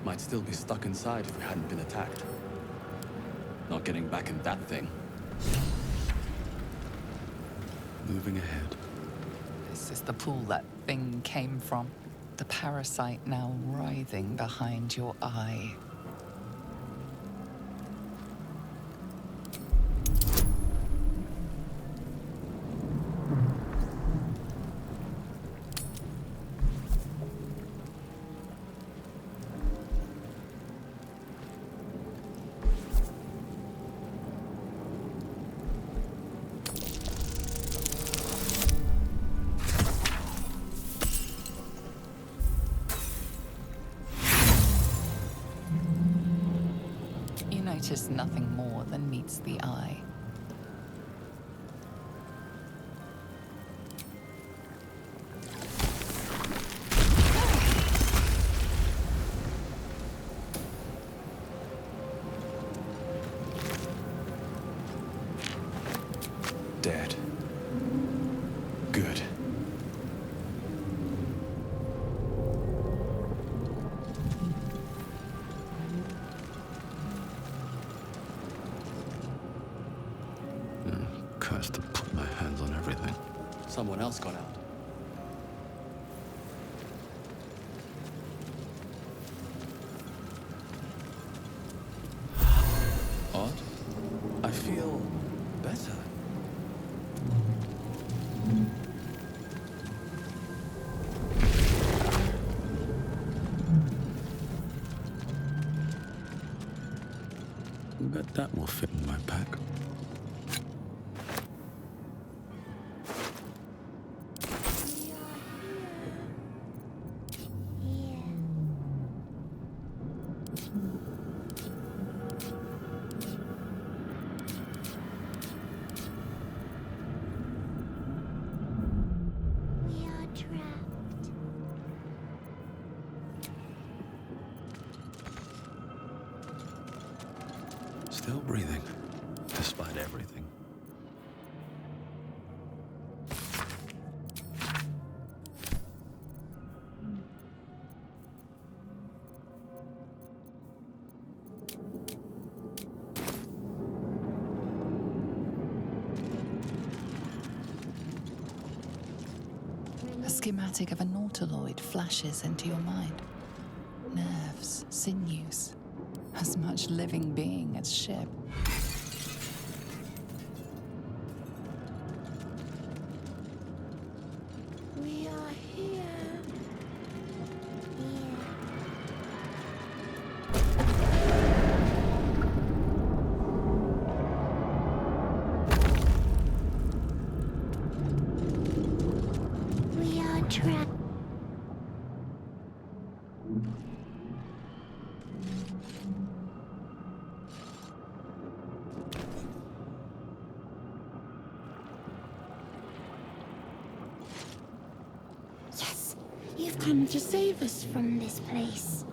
Might still be stuck inside if we hadn't been attacked. Not getting back in that thing. Moving ahead. This is the pool that thing came from. The parasite now writhing behind your eye. Notice nothing more than meets the eye. Dead. Good. Cursed to put my hands on everything. Someone else got out. Odd. I feel better. Bet that will fit in my pack. Still breathing, despite everything. A schematic of a nautiloid flashes into your mind. Nerves, sinews, as much living being as ship. We are here. We are trapped. You've come to save us from this place.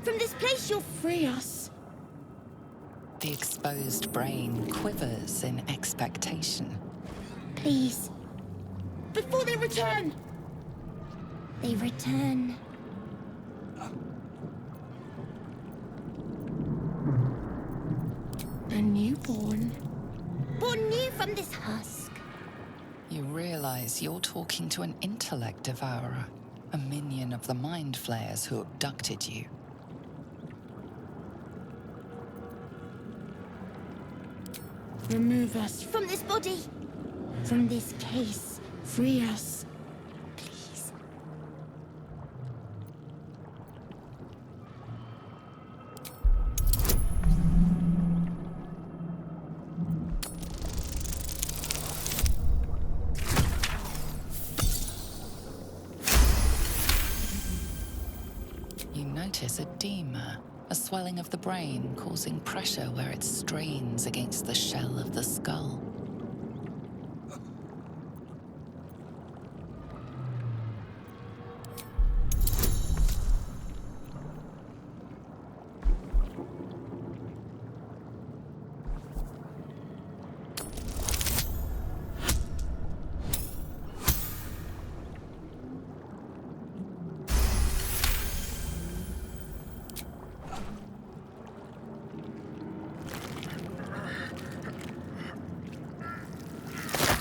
From this place, you'll free us. The exposed brain quivers in expectation. Please. Before they return. They return. A newborn. Born new from this husk. You realize you're talking to an intellect devourer, a minion of the mind flayers who abducted you. Remove us from this body. From this case. Free us. Please. You notice edema, a swelling of the brain causing pressure where it strains against the shell of the skull.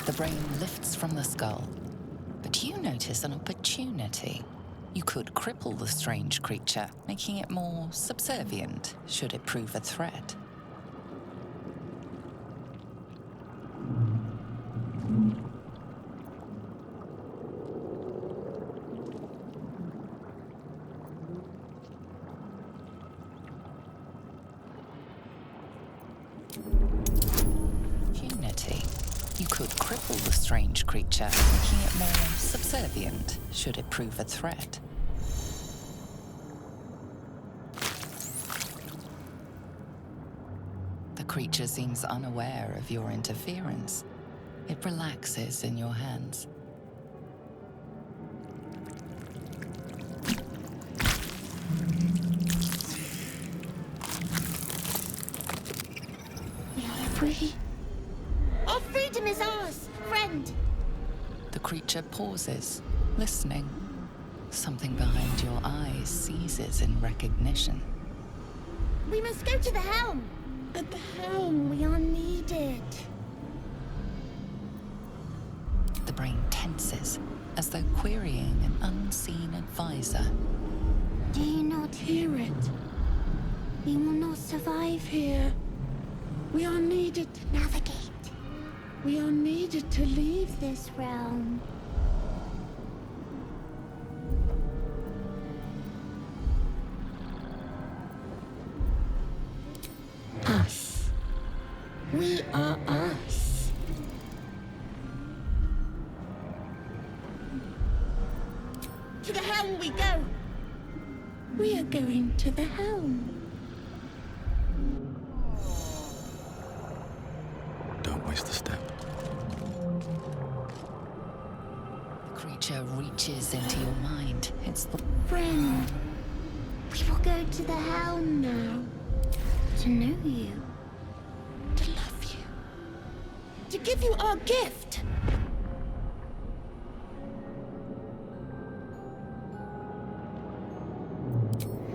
The brain lifts from the skull, but you notice an opportunity. You could cripple the strange creature, making it more subservient should it prove a threat. You could cripple the strange creature, making it more subservient should it prove a threat. The creature seems unaware of your interference. It relaxes in your hands. We are free. Our freedom is ours, friend. The creature pauses, listening. Something behind your eyes seizes in recognition. We must go to the helm. At the helm, we are needed. The brain tenses, as though querying an unseen advisor. Do you not hear it? We will not survive here. We are needed to navigate. We are needed to leave this realm. Us. We are us. To the helm we go. We are going to the helm. Don't waste a step. The creature reaches into your mind. It's the Friend, we will go to the helm now. To know you. To love you. To give you our gift.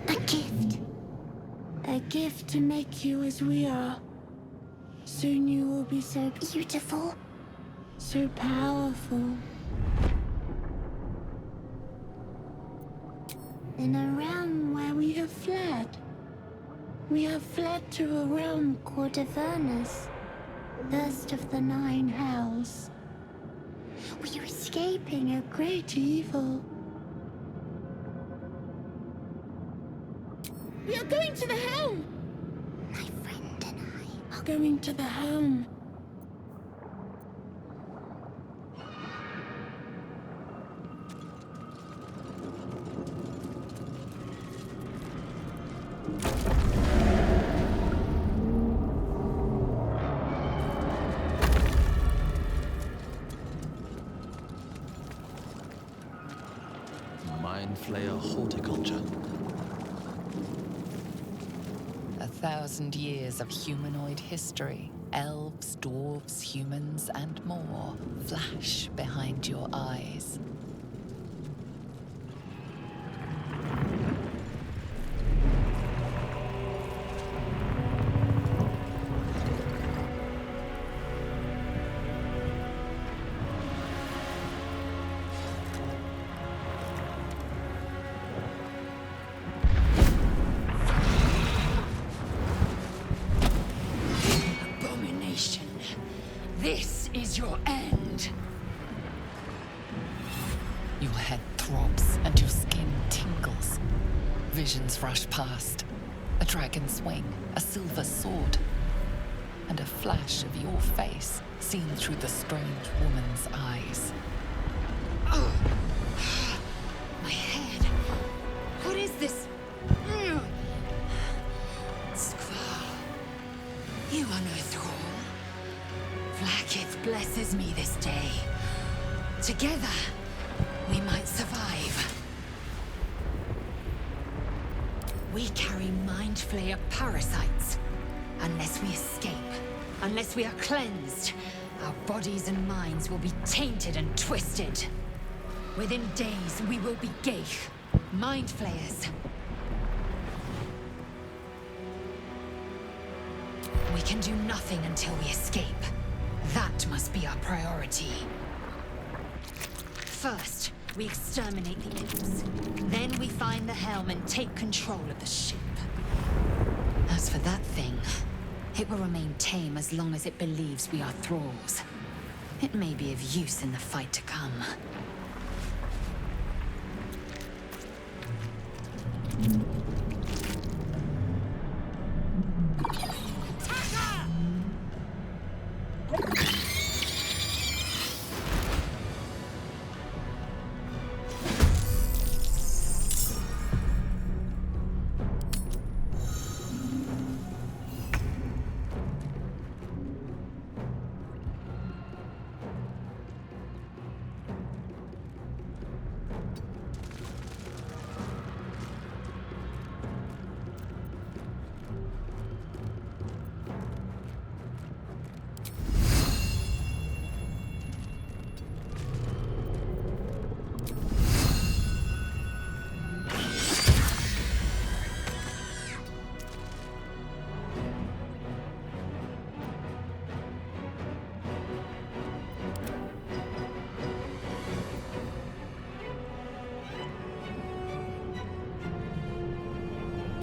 A gift. A gift to make you as we are. Soon you will be so beautiful. So powerful. In a realm where we have fled. We have fled to a realm called Avernus, first of the 9 hells. We are escaping a great evil. We are going to the helm! My friend and I are going to the helm. Mind flayer horticulture. 1,000 years of humanoid history. Elves, dwarves, humans, and more flash behind your eyes. This is your end. Your head throbs and your skin tingles. Visions rush past. A dragon's wing, a silver sword, and a flash of your face seen through the strange woman's eyes. Oh. My head. What is this? Skvar. You are no thrall. Vlaakith blesses me this day. Together, we might survive. We carry mind flayer parasites. Unless we escape, unless we are cleansed, our bodies and minds will be tainted and twisted. Within days, we will be Geich, mind flayers. We can do nothing until we escape. That must be our priority. First, we exterminate the imps. Then we find the helm and take control of the ship. As for that thing, it will remain tame as long as it believes we are thralls. It may be of use in the fight to come.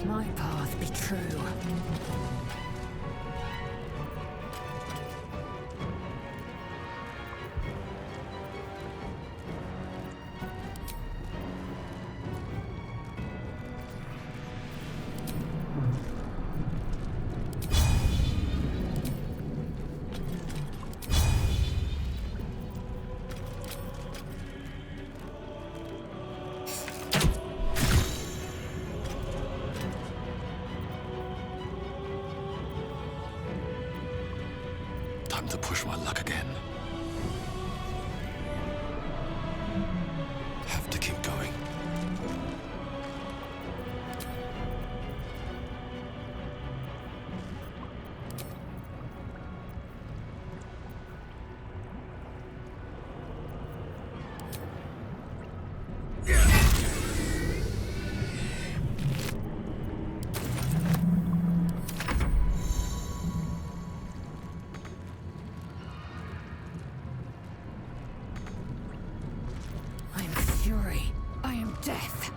My path be true. Time to push my luck again. Have to keep going. Fury. I am death.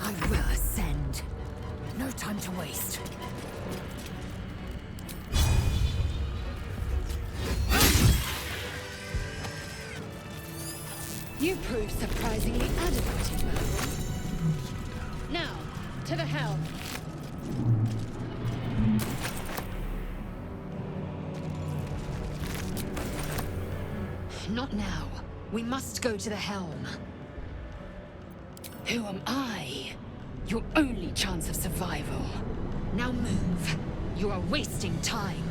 I will ascend. No time to waste. You proved surprisingly adequate in battle. Now, to the helm. Not now. We must go to the helm. Who am I? Your only chance of survival. Now move. You are wasting time.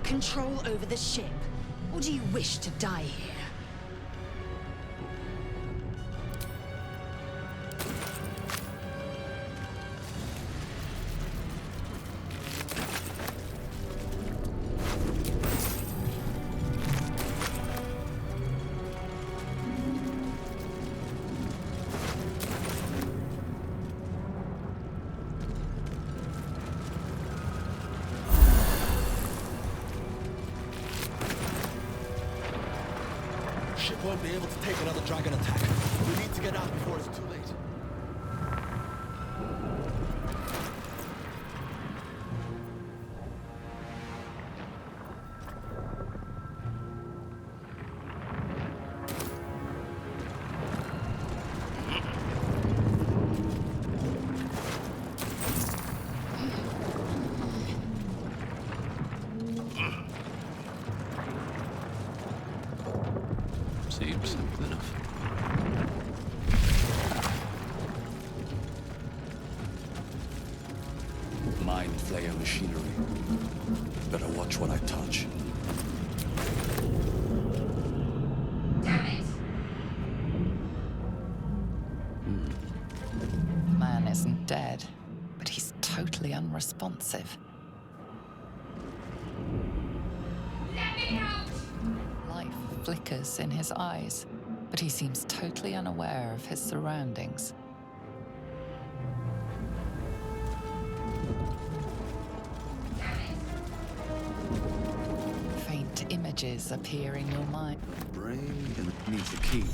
Control over the ship, or do you wish to die here? Ship won't be able to take another dragon attack. We need to get out before it's too late. Seems simple enough. Mind flayer machinery. Better watch what I touch. Damn it! The man isn't dead, but he's totally unresponsive. flickers in his eyes, but he seems totally unaware of his surroundings. Faint images appear in your mind. Brain and it needs a key.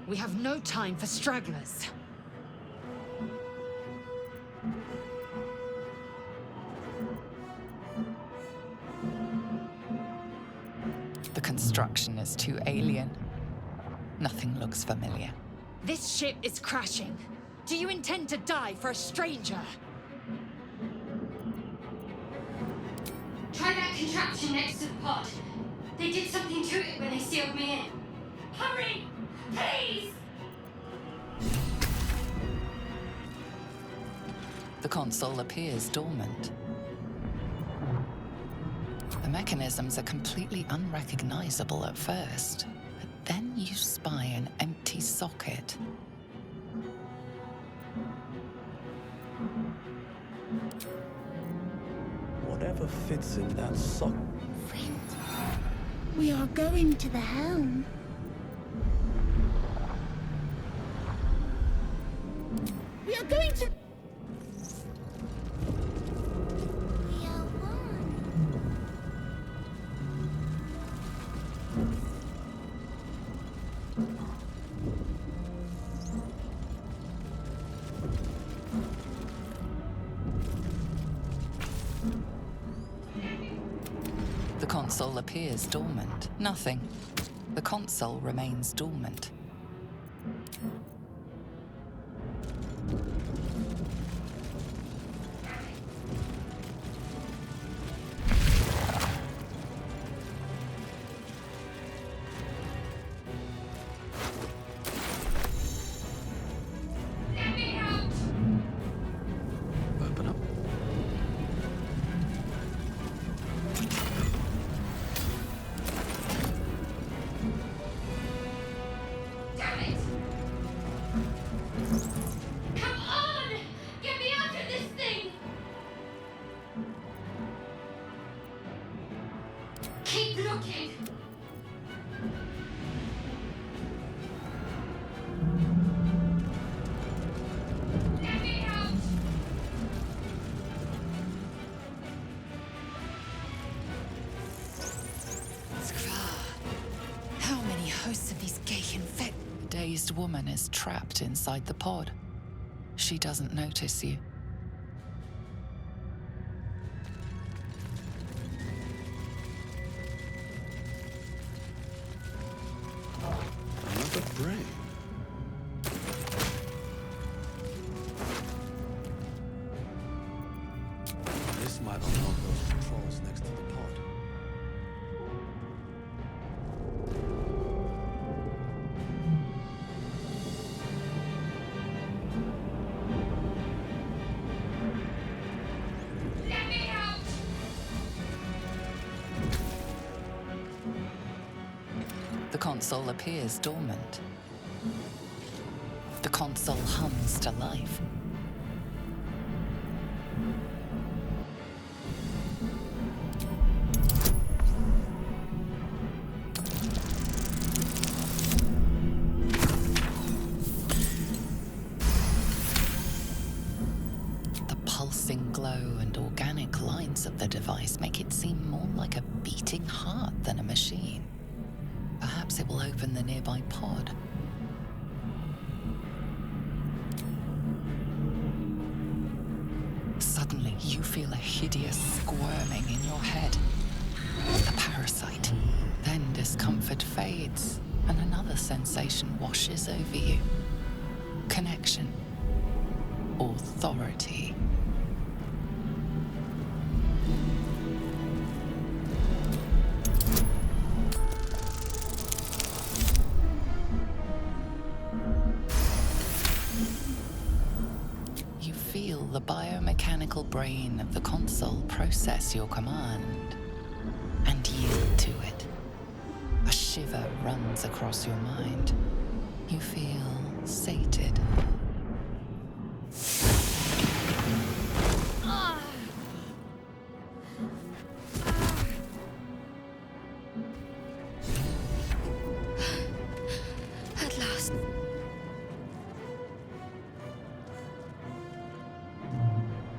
We have no time for stragglers. The construction is too alien. Nothing looks familiar. This ship is crashing. Do you intend to die for a stranger? Try that contraption next to the pod. They did something to it when they sealed me in. Hurry! Please! The console appears dormant. The mechanisms are completely unrecognizable at first, but then you spy an empty socket. Whatever fits in that socket. Friend, we are going to the helm. We are going to... We are one. The console appears dormant. Nothing. The console remains dormant. Open up. Damn it! Come on! Get me out of this thing! Keep looking! Let me out! How many hosts of these gay infect? The dazed woman is trapped inside the pod. She doesn't notice you. Another brain. This might unlock those controls next to the pod. Let me out! The console appears dormant. The console hums to life. The pulsing glow and organic lines of the device make it seem more like a beating heart than a machine. Perhaps it will open the nearby pod. Suddenly, you feel a hideous squirming in your head. A parasite. Then discomfort fades, and another sensation washes over you. Connection. Authority. the biomechanical brain of the console process your command and yield to it. A shiver runs across your mind. You feel sated. At last.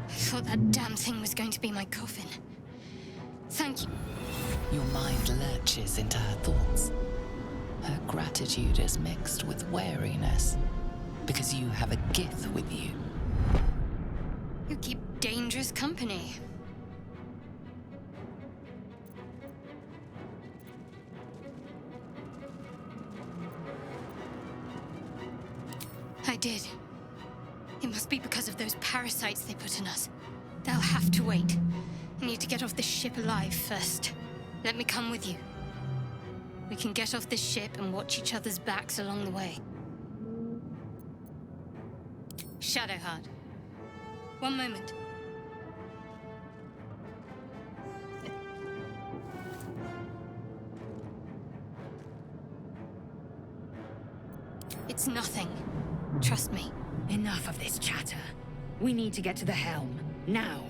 I thought that damn thing was going to be my coffin. Thank you. Your mind lurches into her thoughts. Her gratitude is mixed with wariness, because you have a Gith with you. You keep dangerous company. I did. It must be because of those parasites they put in us. They'll have to wait. I need to get off this ship alive first. Let me come with you. We can get off this ship and watch each other's backs along the way. Shadowheart. One moment. It's nothing. Trust me. Enough of this chatter. We need to get to the helm. Now.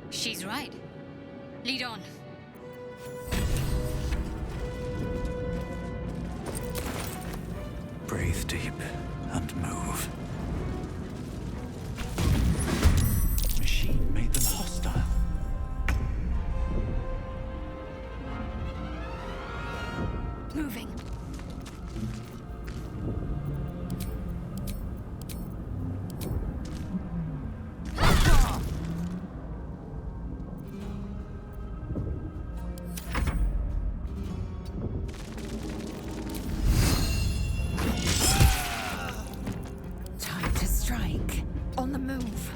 She's right. Lead on. Breathe deep and move. Machine made them hostile. Moving. Time to strike. On the move.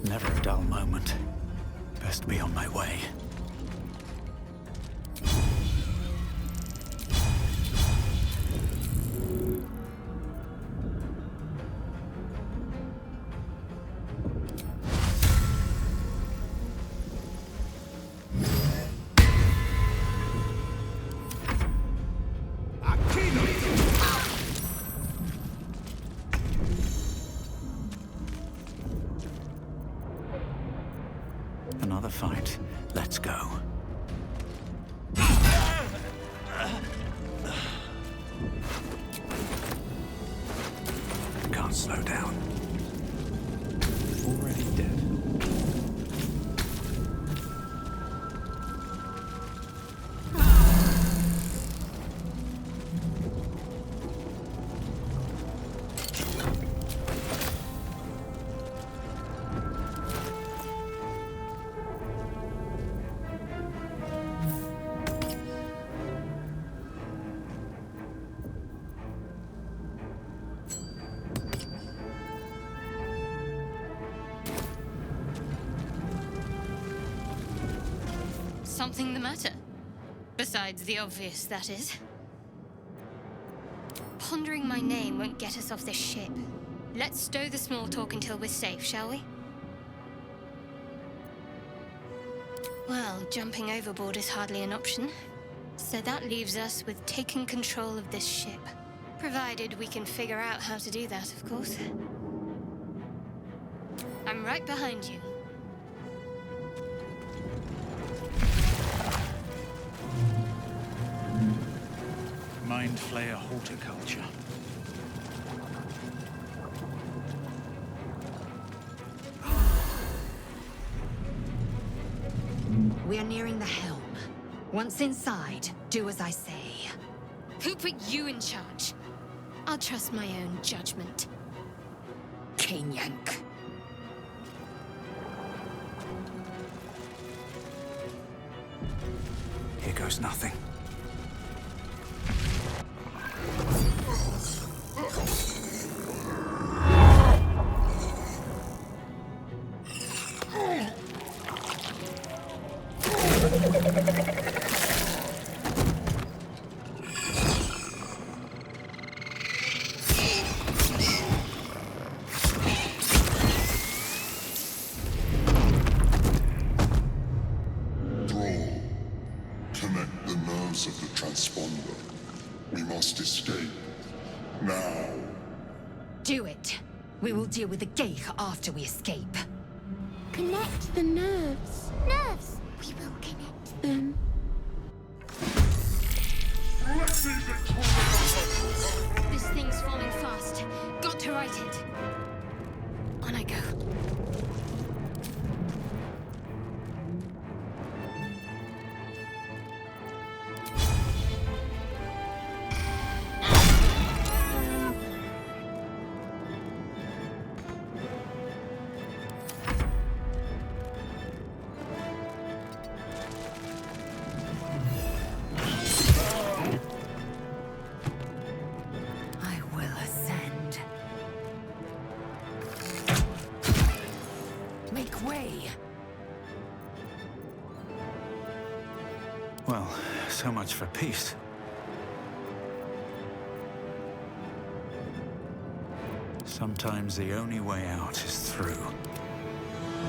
Never a dull moment. Best be on my way. Another fight. Let's go. Can't slow down. Already dead. Something the matter? Besides the obvious, that is. Pondering my name won't get us off this ship. Let's stow the small talk until we're safe, shall we? Well, jumping overboard is hardly an option. So that leaves us with taking control of this ship. Provided we can figure out how to do that, of course. I'm right behind you. Mind flayer horticulture. We are nearing the helm. Once inside, do as I say. Who put you in charge? I'll trust my own judgment. Yank. Here goes nothing. Connect the nerves of the transponder. We must escape. Now. Do it. We will deal with the Geich after we escape. Connect the nerves. Nerves! We will connect them. This thing's falling fast. Got to right it. On I go. I will ascend. Make way. Well, so much for peace. Sometimes the only way out is through.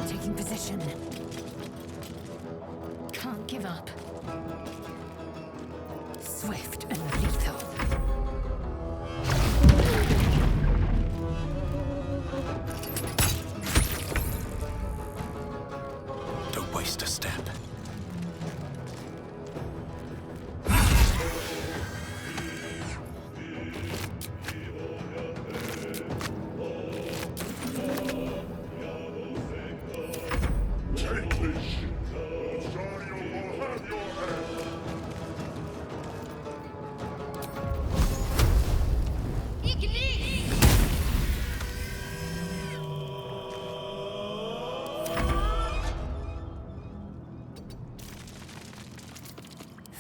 Taking position. Can't give up. Swift and lethal. Don't waste a step. Take this. Shario will have your head.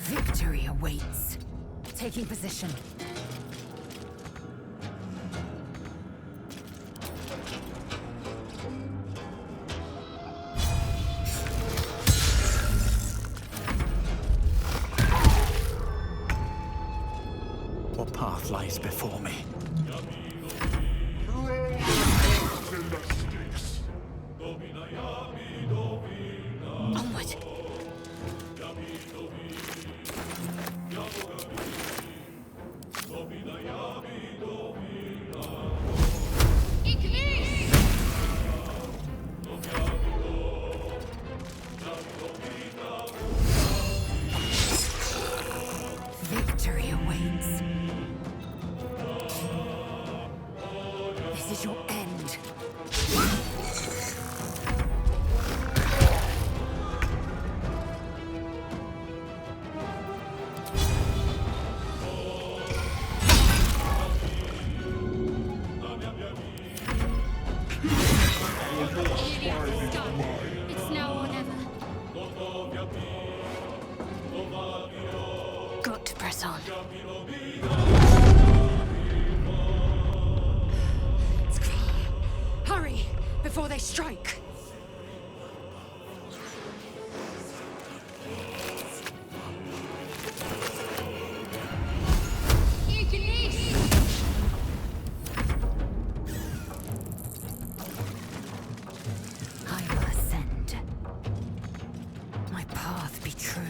Victory awaits. Taking position. What path lies before me? Onward. Victory awaits. This is your end. It's now or never. Got to press on. Hurry, before they strike. I will ascend. My path be true.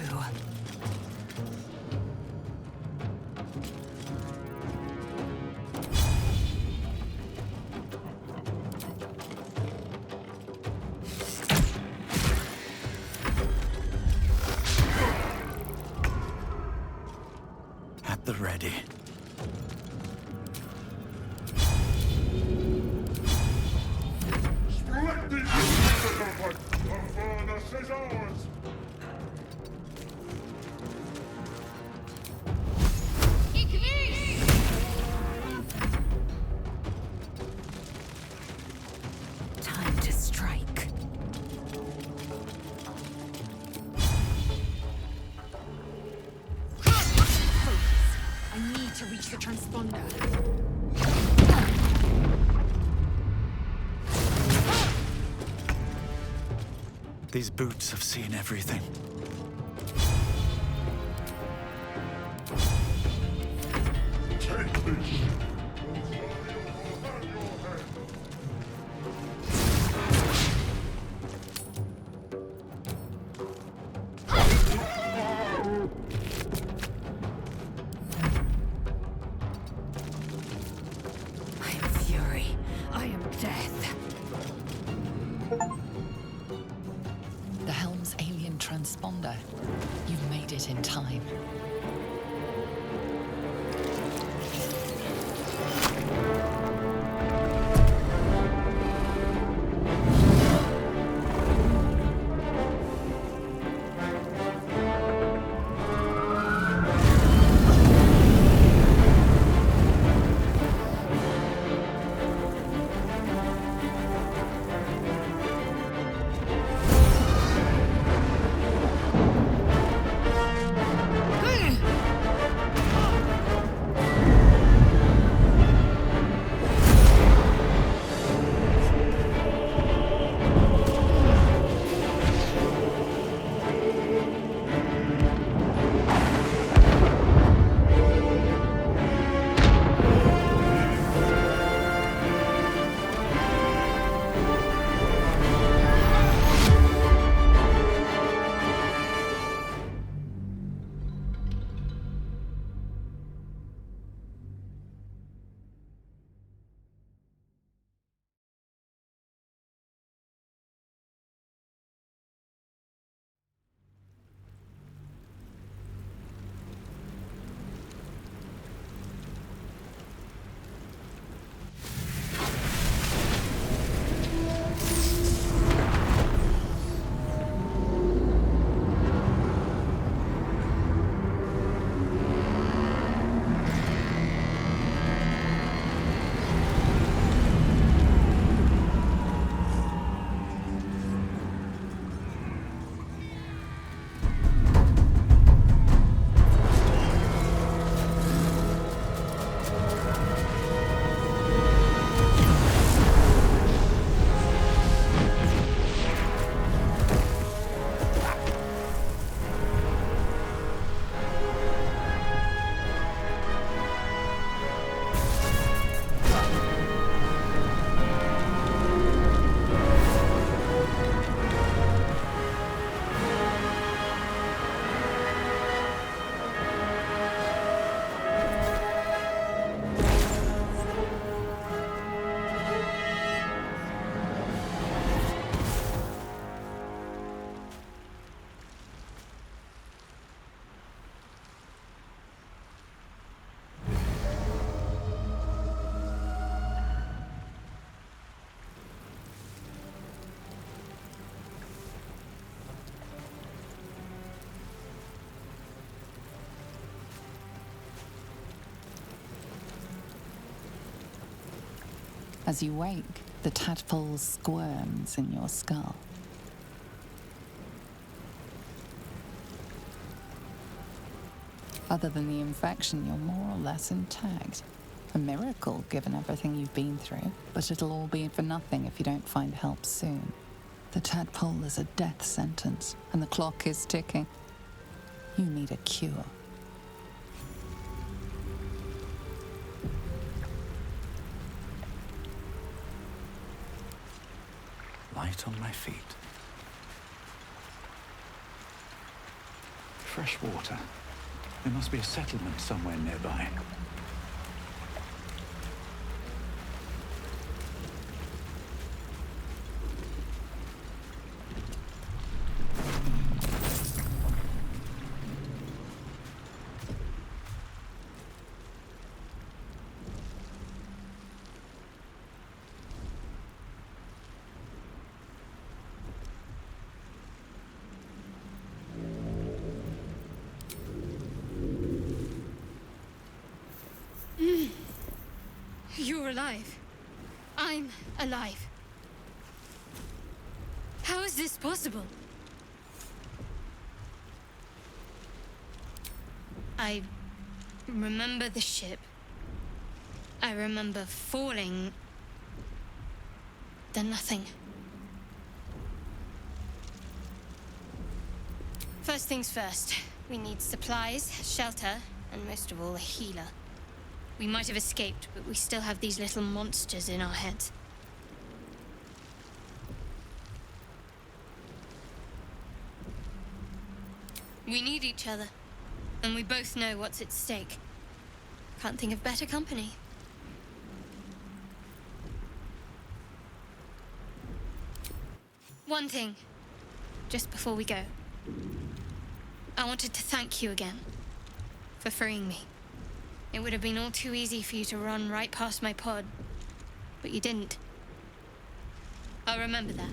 At the ready. Splendid! The furnace is ours! Time to strike. Focus. I need to reach the transponder. These boots have seen everything. The helm's alien transponder. You've made it in time. As you wake, the tadpole squirms in your skull. Other than the infection, you're more or less intact. A miracle, given everything you've been through, but it'll all be for nothing if you don't find help soon. The tadpole is a death sentence, and the clock is ticking. You need a cure. Light on my feet. Fresh water. There must be a settlement somewhere nearby. You're alive. I'm alive. How is this possible? I remember the ship. I remember falling. Then nothing. First things first. We need supplies, shelter, and most of all, a healer. We might have escaped, but we still have these little monsters in our heads. We need each other, and we both know what's at stake. Can't think of better company. One thing, just before we go. I wanted to thank you again for freeing me. It would have been all too easy for you to run right past my pod, but you didn't. I'll remember that.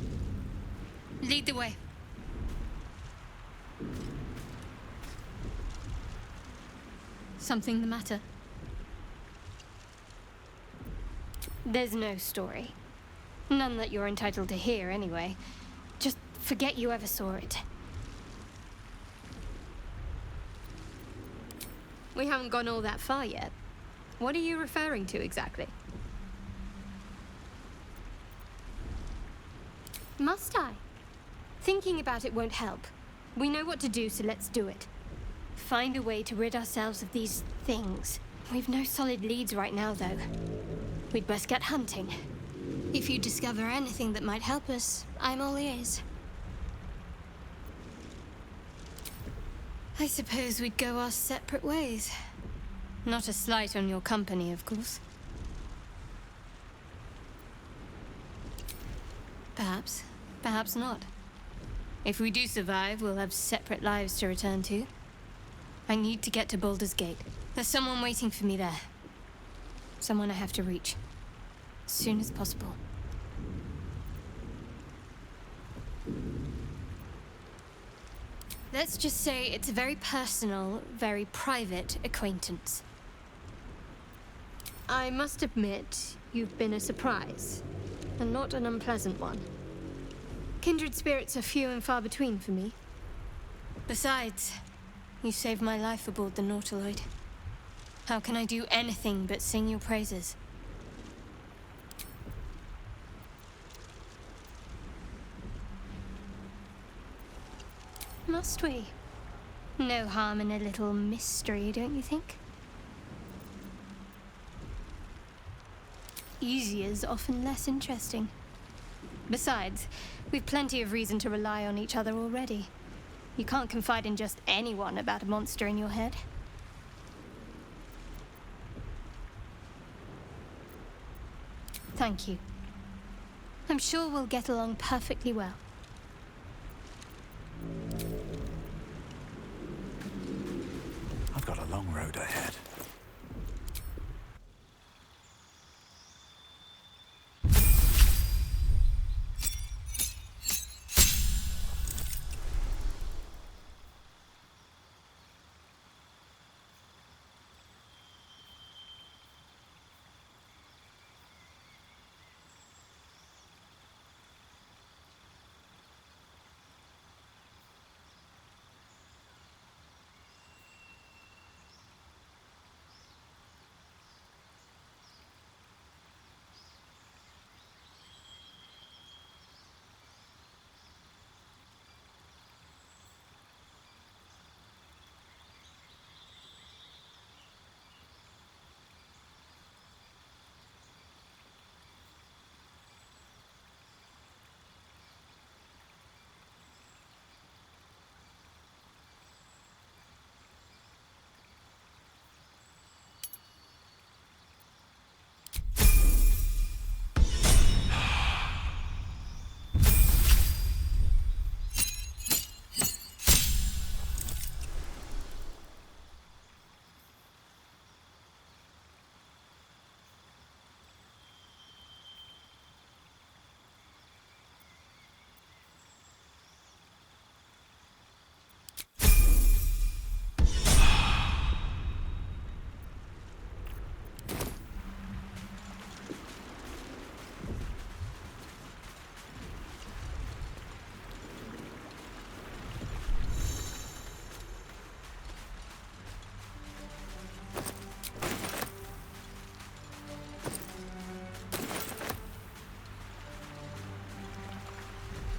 Lead the way. Something the matter? There's no story. None that you're entitled to hear, anyway. Just forget you ever saw it. We haven't gone all that far yet. What are you referring to exactly? Must I? Thinking about it won't help. We know what to do, so let's do it. Find a way to rid ourselves of these things. We've no solid leads right now, though. We'd best get hunting. If you discover anything that might help us, I'm all ears. I suppose we'd go our separate ways. Not a slight on your company, of course. Perhaps. Perhaps not. If we do survive, we'll have separate lives to return to. I need to get to Baldur's Gate. There's someone waiting for me there. Someone I have to reach. As soon as possible. Let's just say it's a very personal, very private acquaintance. I must admit, you've been a surprise, and not an unpleasant one. Kindred spirits are few and far between for me. Besides, you saved my life aboard the Nautiloid. How can I do anything but sing your praises? Must we? No harm in a little mystery, don't you think? Easier's often less interesting. Besides, we've plenty of reason to rely on each other already. You can't confide in just anyone about a monster in your head. Thank you. I'm sure we'll get along perfectly well. I've got a long road ahead.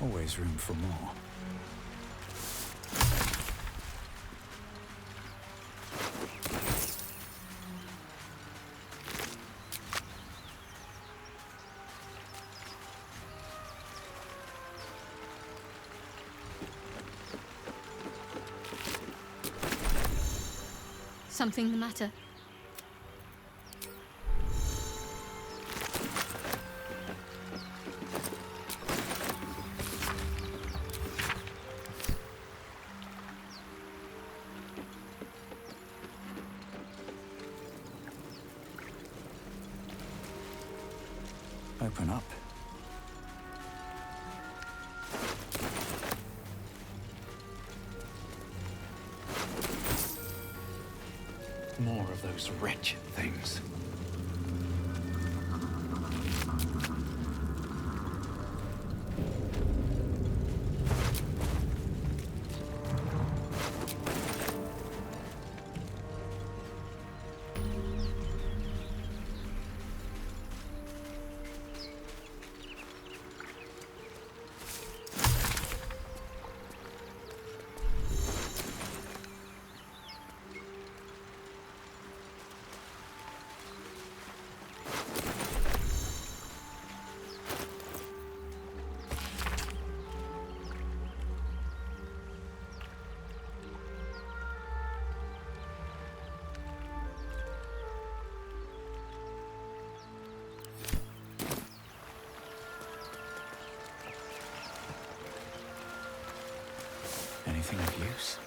Always room for more. Something the matter? Open up. More of those wretched things. Anything of use?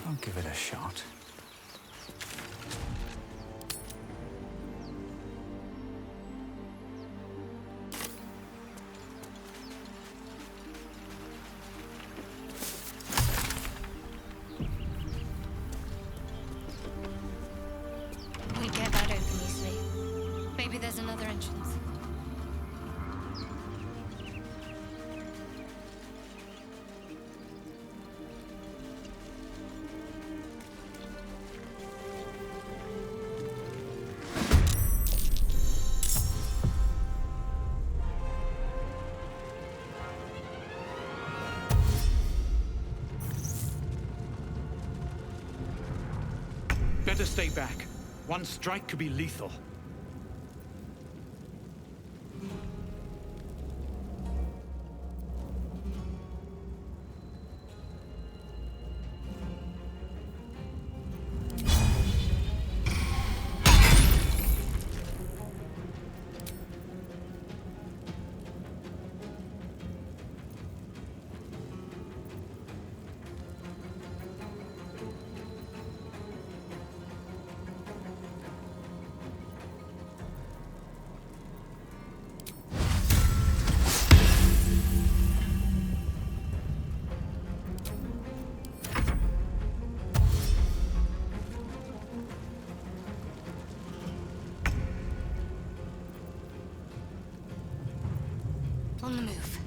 I'll give it a shot. We get that open easily. Maybe there's another entrance. Better stay back. One strike could be lethal. On the move.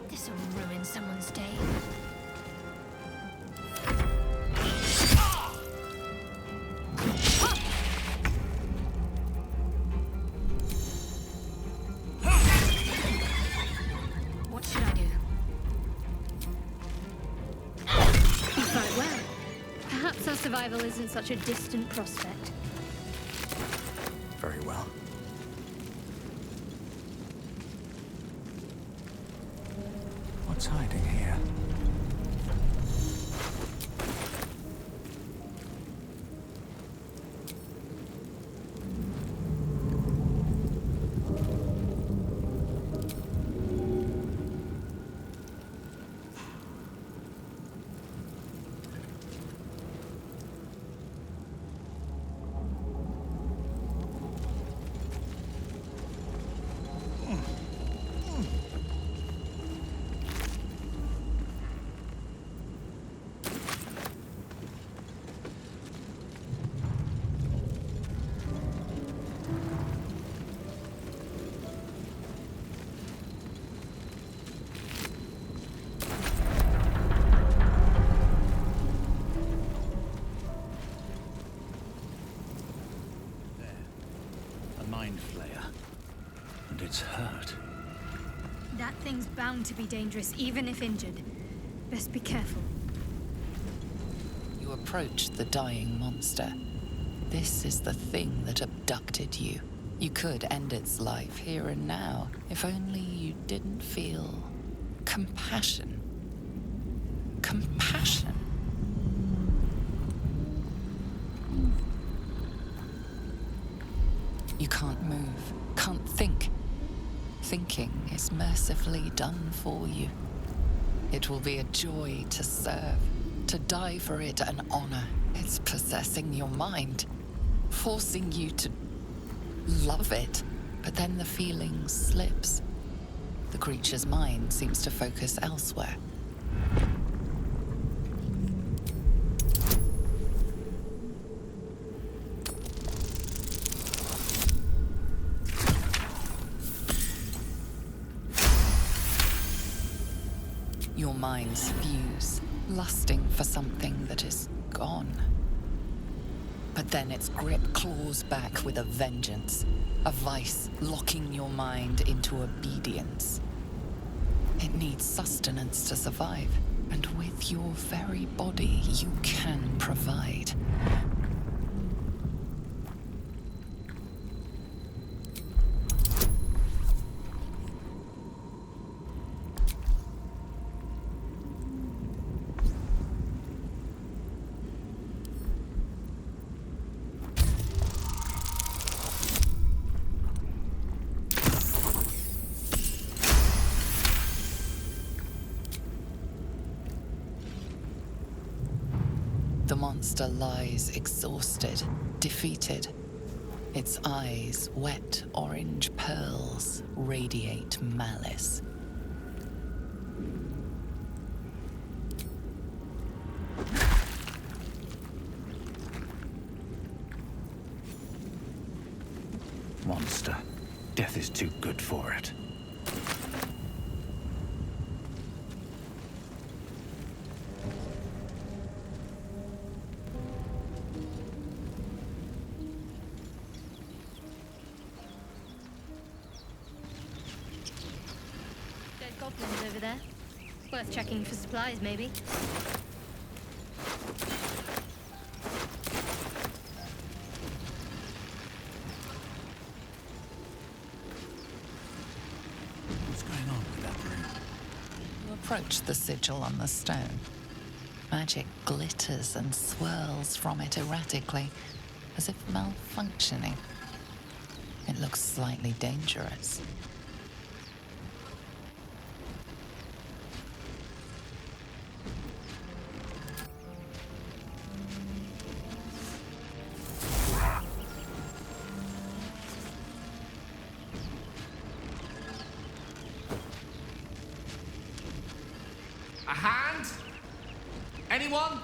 This'll ruin someone's day. Survival isn't such a distant prospect. Very well. What's hiding here? It's hurt. That thing's bound to be dangerous, even if injured. Best be careful. You approach the dying monster. This is the thing that abducted you. You could end its life here and now, if only you didn't feel compassion. Compassion. You can't move, can't think. Thinking is mercifully done for you. It will be a joy to serve, to die for it an honor. It's possessing your mind, forcing you to love it. But then the feeling slips. The creature's mind seems to focus elsewhere. Your minds fuse, lusting for something that is gone. But then its grip claws back with a vengeance, a vice locking your mind into obedience. It needs sustenance to survive, and with your very body you can provide. The monster lies exhausted, defeated. Its eyes, wet orange pearls, radiate malice. Monster. Death is too good for it. Goblins over there. Worth checking for supplies, maybe. What's going on with that room? You approach the sigil on the stone. Magic glitters and swirls from it erratically, as if malfunctioning. It looks slightly dangerous. A hand? Anyone?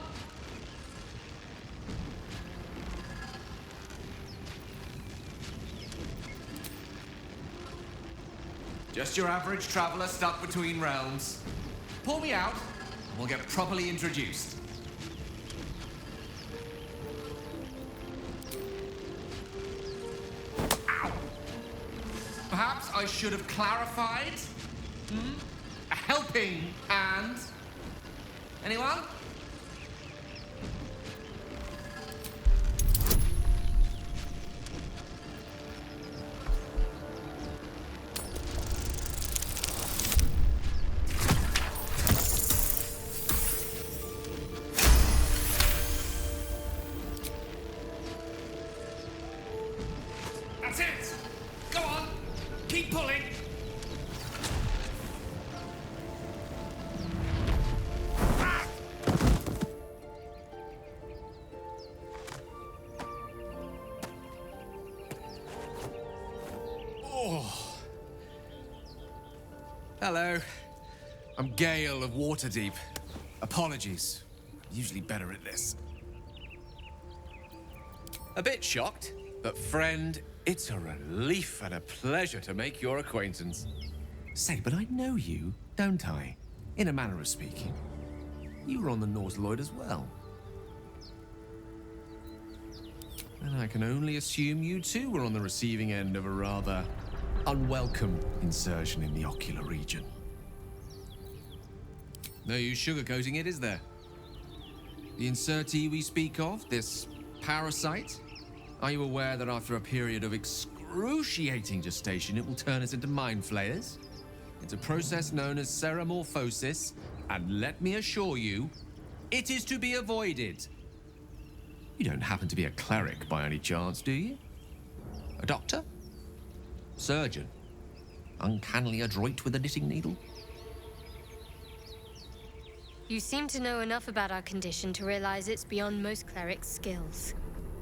Just your average traveler stuck between realms. Pull me out, and we'll get properly introduced. Ow! Perhaps I should have clarified? A helping hand? Anyone? Hello. I'm Gale of Waterdeep. Apologies. Usually better at this. A bit shocked, but friend, it's a relief and a pleasure to make your acquaintance. Say, but I know you, don't I? In a manner of speaking. You were on the Nautiloid as well. And I can only assume you too were on the receiving end of a rather unwelcome insertion in the ocular region. No use sugarcoating it, is there? The insertee we speak of, this parasite, are you aware that after a period of excruciating gestation, it will turn us into mind flayers? It's a process known as ceramorphosis, and let me assure you, it is to be avoided. You don't happen to be a cleric by any chance, do you? A doctor? Surgeon? Uncannily adroit with a knitting needle? You seem to know enough about our condition to realize it's beyond most clerics' skills.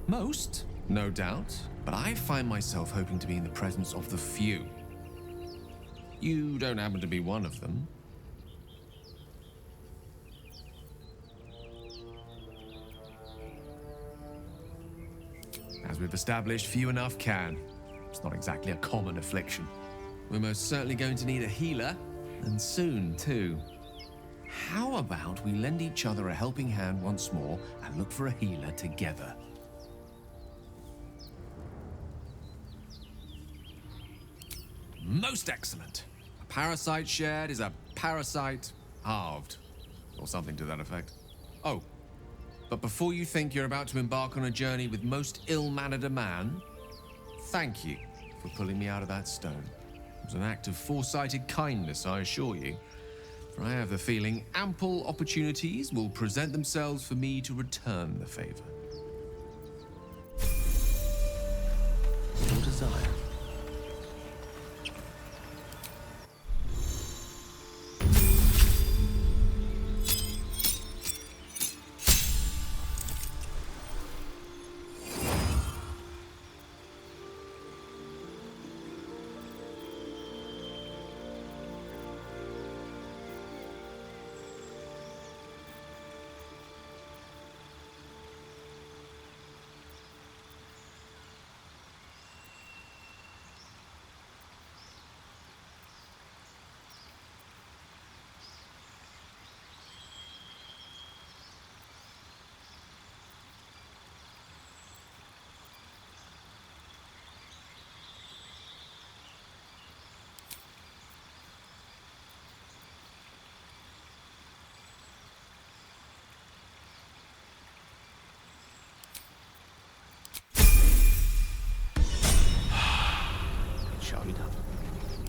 Most, no doubt, but I find myself hoping to be in the presence of the few. You don't happen to be one of them. As we've established, few enough can. It's not exactly a common affliction. We're most certainly going to need a healer, and soon, too. How about we lend each other a helping hand once more and look for a healer together? Most excellent. A parasite shared is a parasite halved, or something to that effect. Oh, but before you think you're about to embark on a journey with most ill-mannered a man, thank you for pulling me out of that stone. It was an act of foresighted kindness, I assure you. For I have the feeling ample opportunities will present themselves for me to return the favor. Your desire.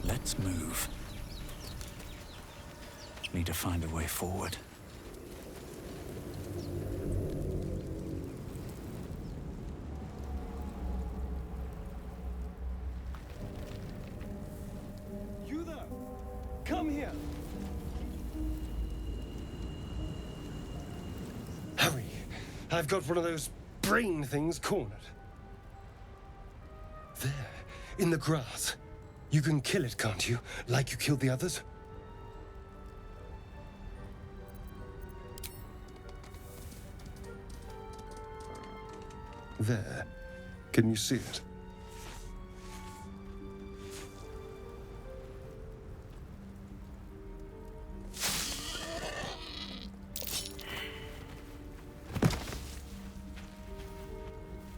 Let's move. Need to find a way forward. You there! Come here! Hurry! I've got one of those brain things cornered. There, in the grass. You can kill it, can't you? Like you killed the others? There. Can you see it?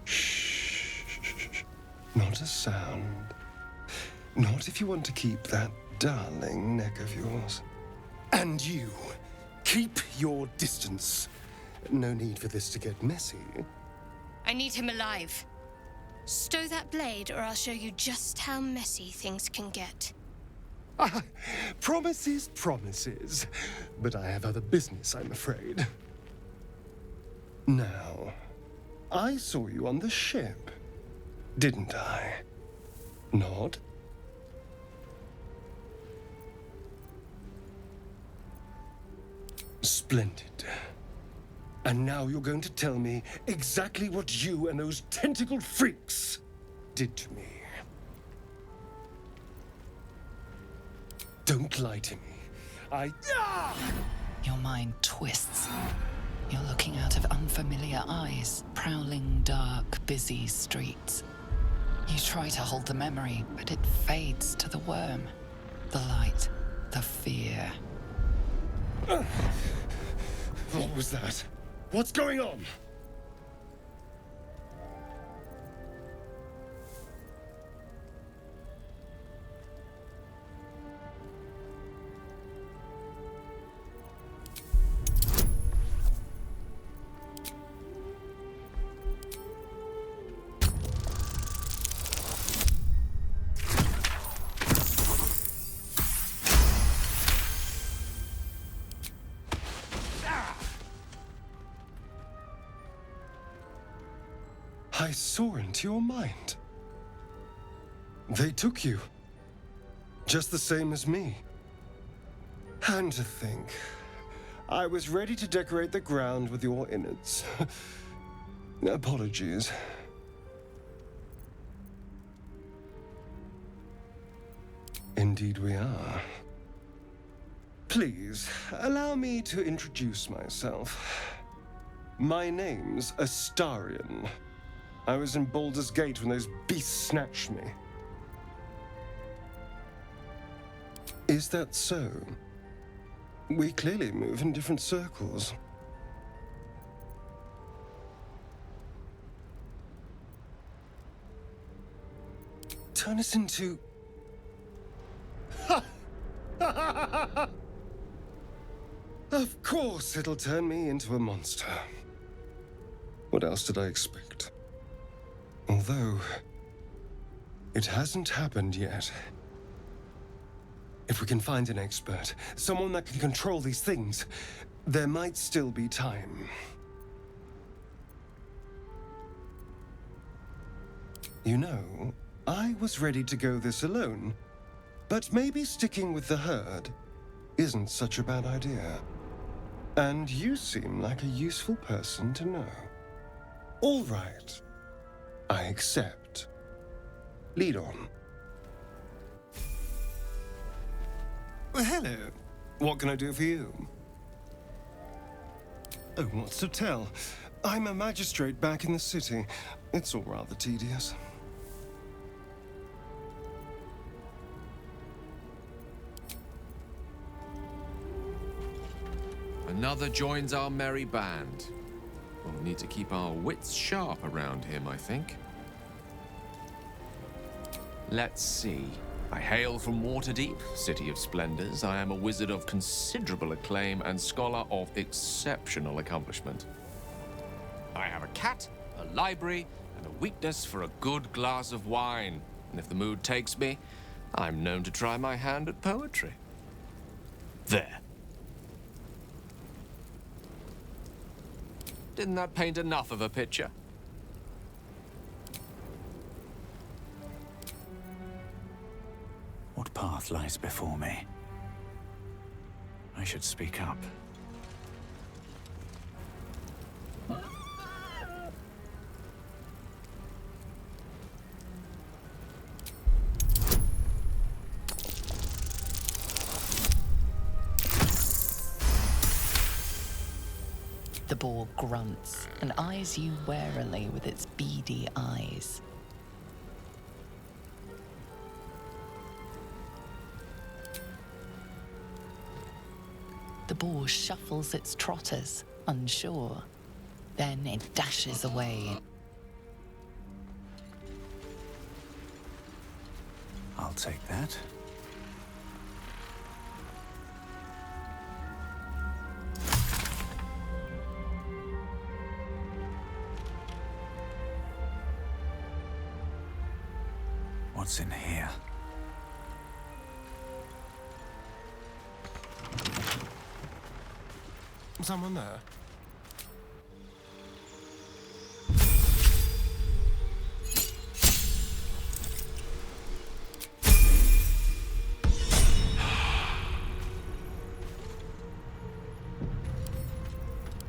Shh. Not a sound. Not if you want to keep that darling neck of yours. And you, keep your distance. No need for this to get messy. I need him alive. Stow that blade, or I'll show you just how messy things can get. Promises, promises. But I have other business, I'm afraid. Now, I saw you on the ship, didn't I? Nod? Splendid. And now you're going to tell me exactly what you and those tentacled freaks did to me. Don't lie to me. Your mind twists. You're looking out of unfamiliar eyes, prowling dark, busy streets. You try to hold the memory, but it fades to the worm. The light, the fear. What was that? What's going on? I saw into your mind. They took you. Just the same as me. And to think, I was ready to decorate the ground with your innards. Apologies. Indeed we are. Please, allow me to introduce myself. My name's Astarion. I was in Baldur's Gate when those beasts snatched me. Is that so? We clearly move in different circles. Turn us into... Of course it'll turn me into a monster. What else did I expect? Although, it hasn't happened yet. If we can find an expert, someone that can control these things, there might still be time. You know, I was ready to go this alone, but maybe sticking with the herd isn't such a bad idea. And you seem like a useful person to know. All right. I accept. Lead on. Well, hello. What can I do for you? Oh, what's to tell? I'm a magistrate back in the city. It's all rather tedious. Another joins our merry band. We'll need to keep our wits sharp around him, I think. Let's see. I hail from Waterdeep, City of Splendors. I am a wizard of considerable acclaim and scholar of exceptional accomplishment. I have a cat, a library, and a weakness for a good glass of wine. And if the mood takes me, I'm known to try my hand at poetry. There. Didn't that paint enough of a picture? What path lies before me? I should speak up. The boar grunts and eyes you warily with its beady eyes. The boar shuffles its trotters, unsure. Then it dashes away. I'll take that. What's in here? Someone there?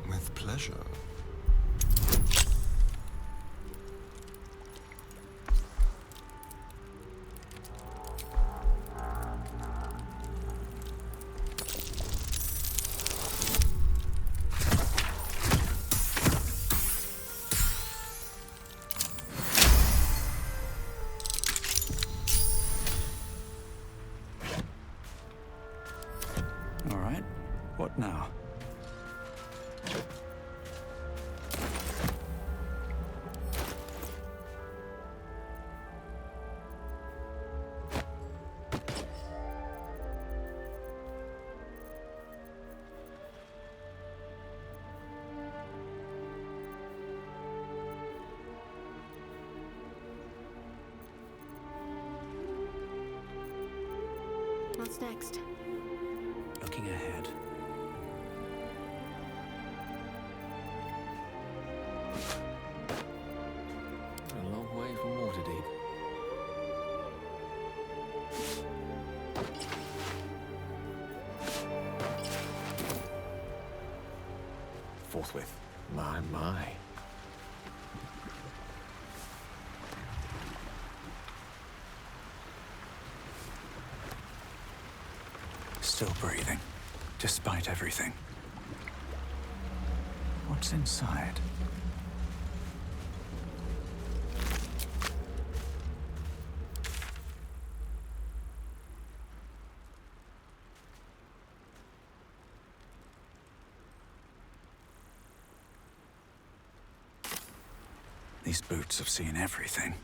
With pleasure. What now? What's next? Looking ahead. A long way from Waterdeep. Forthwith. My. Still breathing, despite everything. What's inside? These boots have seen everything.